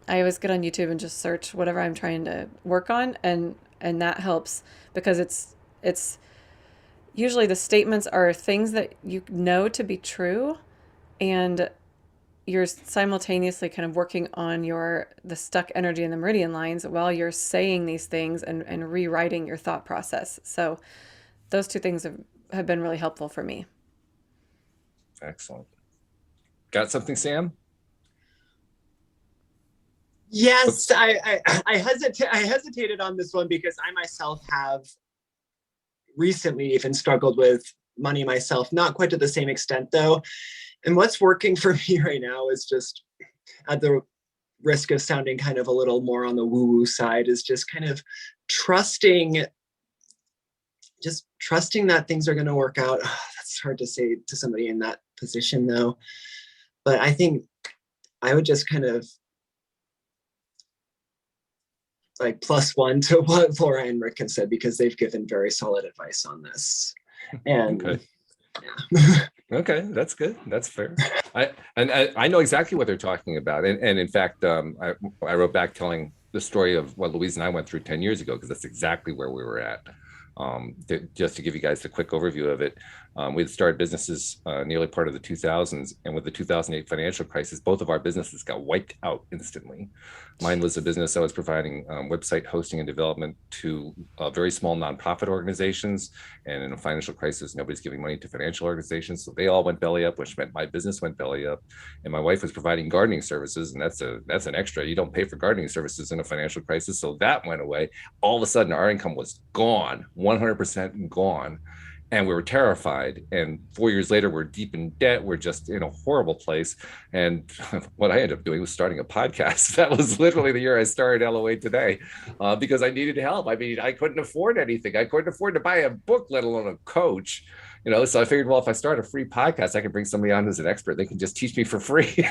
I always get on YouTube and just search whatever I'm trying to work on, and that helps, because it's usually the statements are things that you know to be true, and you're simultaneously kind of working on the stuck energy in the meridian lines while you're saying these things, and rewriting your thought process. So those two things have been really helpful for me. Excellent. Got something, Sam? Yes, I hesitated on this one because I myself have recently even struggled with money myself, not quite to the same extent though. And what's working for me right now is, just at the risk of sounding kind of a little more on the woo-woo side, is just kind of trusting that things are going to work out. Oh, that's hard to say to somebody in that position though. But I think I would just kind of like +1 to what Laura and Rick have said, because they've given very solid advice on this. And Okay. yeah. Okay, that's good. That's fair. I know exactly what they're talking about, and in fact, I wrote back telling the story of what Louise and I went through 10 years ago, because that's exactly where we were at. Just to give you guys a quick overview of it, we had started businesses nearly part of the 2000s, and with the 2008 financial crisis, both of our businesses got wiped out instantly. Mine was a business I was providing website hosting and development to very small nonprofit organizations, and in a financial crisis, nobody's giving money to financial organizations, so they all went belly up, which meant my business went belly up. And my wife was providing gardening services, and that's an extra. You don't pay for gardening services in a financial crisis, so that went away. All of a sudden, our income was gone, 100% gone. And we were terrified. And 4 years later, we're deep in debt. We're just in a horrible place. And what I ended up doing was starting a podcast. That was literally the year I started LOA Today, because I needed help. I mean, I couldn't afford anything. I couldn't afford to buy a book, let alone a coach. So I figured, well, if I start a free podcast, I can bring somebody on who's an expert. They can just teach me for free.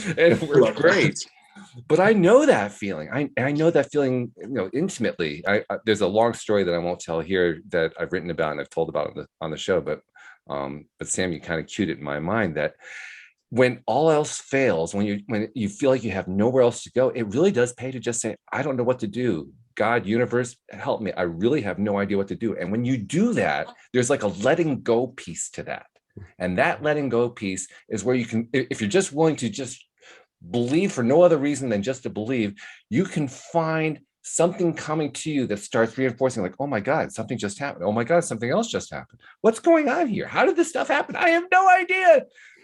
And it worked great. But I know that feeling. I know that feeling, intimately. There's a long story that I won't tell here that I've written about and I've told about on the show. But Sam, you kind of cued it in my mind that when all else fails, when you feel like you have nowhere else to go, it really does pay to just say, I don't know what to do. God, universe, help me. I really have no idea what to do. And when you do that, there's like a letting go piece to that. And that letting go piece is where you can, if you're just willing to just believe for no other reason than just to believe, you can find something coming to you that starts reinforcing, like, oh my God, something just happened. Oh my God, something else just happened. What's going on here? How did this stuff happen? I have no idea.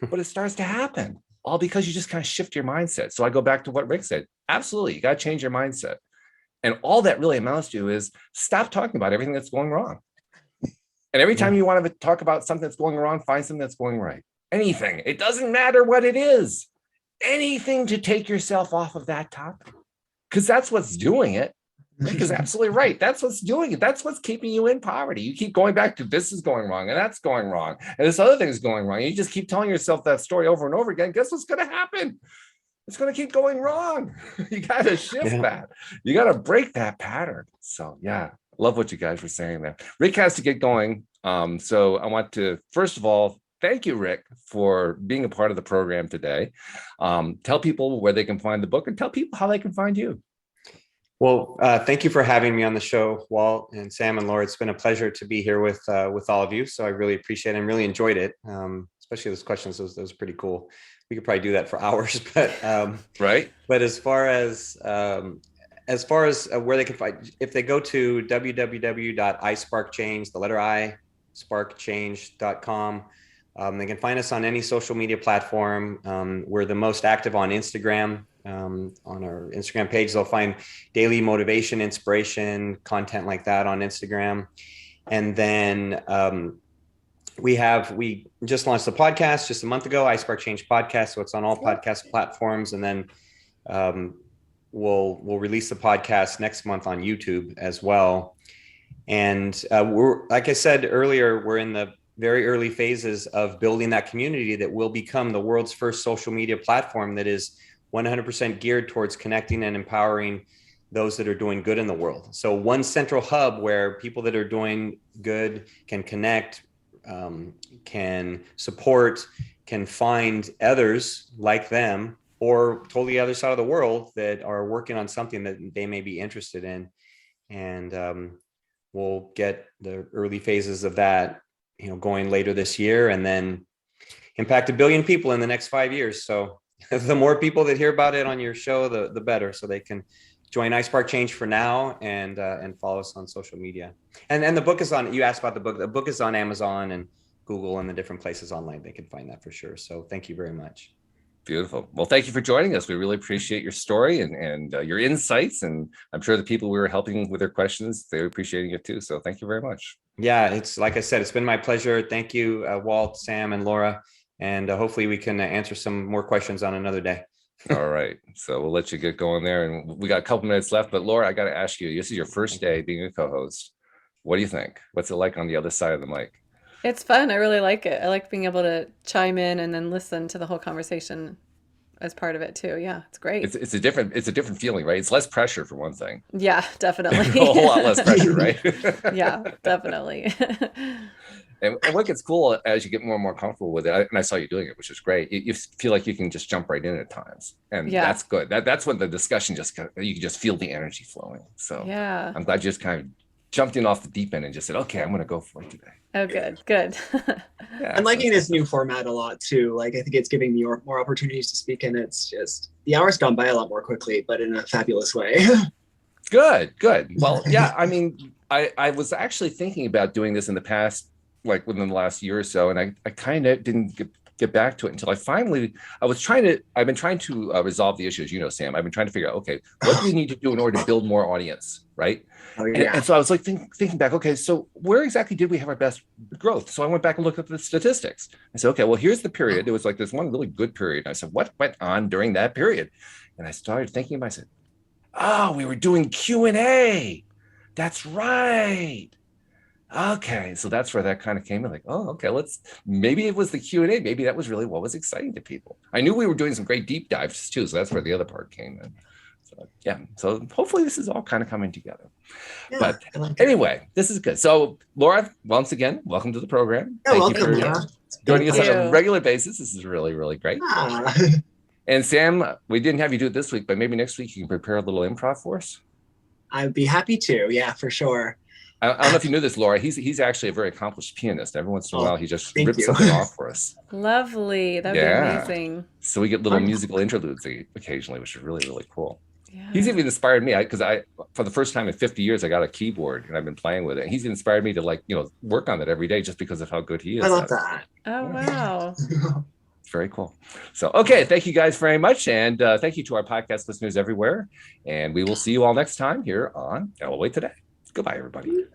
But it starts to happen, all because you just kind of shift your mindset. So I go back to what Rick said. Absolutely. You got to change your mindset. And all that really amounts to is stop talking about everything that's going wrong. And every time you want to talk about something that's going wrong, find something that's going right. Anything. It doesn't matter what it is. Anything to take yourself off of that topic, because that's what's doing it. Rick is absolutely right. That's what's doing it. That's what's keeping you in poverty. You keep going back to this is going wrong and that's going wrong and this other thing is going wrong. You just keep telling yourself that story over and over again. Guess what's going to happen? It's going to keep going wrong. You got to shift that. You got to break that pattern. So yeah, love what you guys were saying there. Rick has to get going. So I want to, first of all, thank you, Rick, for being a part of the program today. Tell people where they can find the book and tell people how they can find you. Well, thank you for having me on the show, Walt and Sam and Laura. It's been a pleasure to be here with all of you. So I really appreciate it and really enjoyed it, especially those questions. Those pretty cool. We could probably do that for hours, but right. But as far as where they can find, if they go to www.isparkchange, the letter I, sparkchange.com. They can find us on any social media platform. We're the most active on Instagram. On our Instagram page, they'll find daily motivation, inspiration, content like that on Instagram. And then we just launched the podcast just a month ago, iSpark Change Podcast. So it's on all podcast platforms. And then we'll release the podcast next month on YouTube as well. And we're, like I said earlier, we're in the very early phases of building that community that will become the world's first social media platform that is 100% geared towards connecting and empowering those that are doing good in the world. So one central hub where people that are doing good can connect, can support, can find others like them or totally other side of the world that are working on something that they may be interested in. And we'll get the early phases of that, going later this year, and then impact 1 billion people in the next 5 years. So the more people that hear about it on your show, the better, so they can join iSpark Change for now and follow us on social media. And the book is on, you asked about the book. The book is on Amazon and Google and the different places online. They can find that for sure. So thank you very much. Beautiful. Well, thank you for joining us. We really appreciate your story and your insights. And I'm sure the people we were helping with their questions, they're appreciating it too. So thank you very much. Yeah, it's like I said, it's been my pleasure. Thank you, Walt, Sam, and Laura. And hopefully we can answer some more questions on another day. All right. So we'll let you get going there. And we got a couple minutes left. But Laura, I got to ask you, this is your first day being a co-host. What do you think? What's it like on the other side of the mic? It's fun. I really like it. I like being able to chime in and then listen to the whole conversation as part of it too. Yeah, it's great. It's a different feeling, right? It's less pressure for one thing. Yeah, definitely. A whole lot less pressure, right? Yeah, definitely. And what gets cool as you get more and more comfortable with it, and I saw you doing it, which is great. You feel like you can just jump right in at times, and that's good. That's when the discussion you can just feel the energy flowing. So yeah, I'm glad you just kind of jumped in off the deep end and just said, "Okay, I'm going to go for it today." Oh, good. Yeah, I'm liking this new format a lot too. Like, I think it's giving me more opportunities to speak, and it's just the hour's gone by a lot more quickly, but in a fabulous way. Good. Well, yeah. I mean, I was actually thinking about doing this in the past, like within the last year or so, and I kind of didn't get back to it until I've been trying to resolve the issues, Sam. I've been trying to figure out, okay, what do we need to do in order to build more audience, right? Oh, yeah. And so I was like thinking back, okay, so where exactly did we have our best growth? So I went back and looked at the statistics. I said, okay, well, here's the period. There was like this one really good period. And I said, what went on during that period? And I started thinking, I said, oh, we were doing Q&A. That's right. Okay, so that's where that kind of came in, like, oh, okay, maybe it was the Q&A. Maybe that was really what was exciting to people. I knew we were doing some great deep dives too, so that's where the other part came in. So yeah, so hopefully this is all kind of coming together. Yeah, but anyway, this is good. So Laura, once again, welcome to the program. Yeah, Thank you for joining us on a regular basis. This is really, really great. And Sam, we didn't have you do it this week, but maybe next week you can prepare a little improv for us. I'd be happy to, yeah, for sure. I don't know if you knew this, Laura. He's actually a very accomplished pianist. Every once in a while, he just rips something off for us. Lovely. That'd be amazing. So we get little musical interludes occasionally, which is really, really cool. Yeah. He's even inspired me because for the first time in 50 years, I got a keyboard and I've been playing with it. And he's inspired me to work on it every day just because of how good he is. I love that. Oh, wow. It's very cool. So, okay. Thank you guys very much. And thank you to our podcast listeners everywhere. And we will see you all next time here on LOA Today. Goodbye, everybody.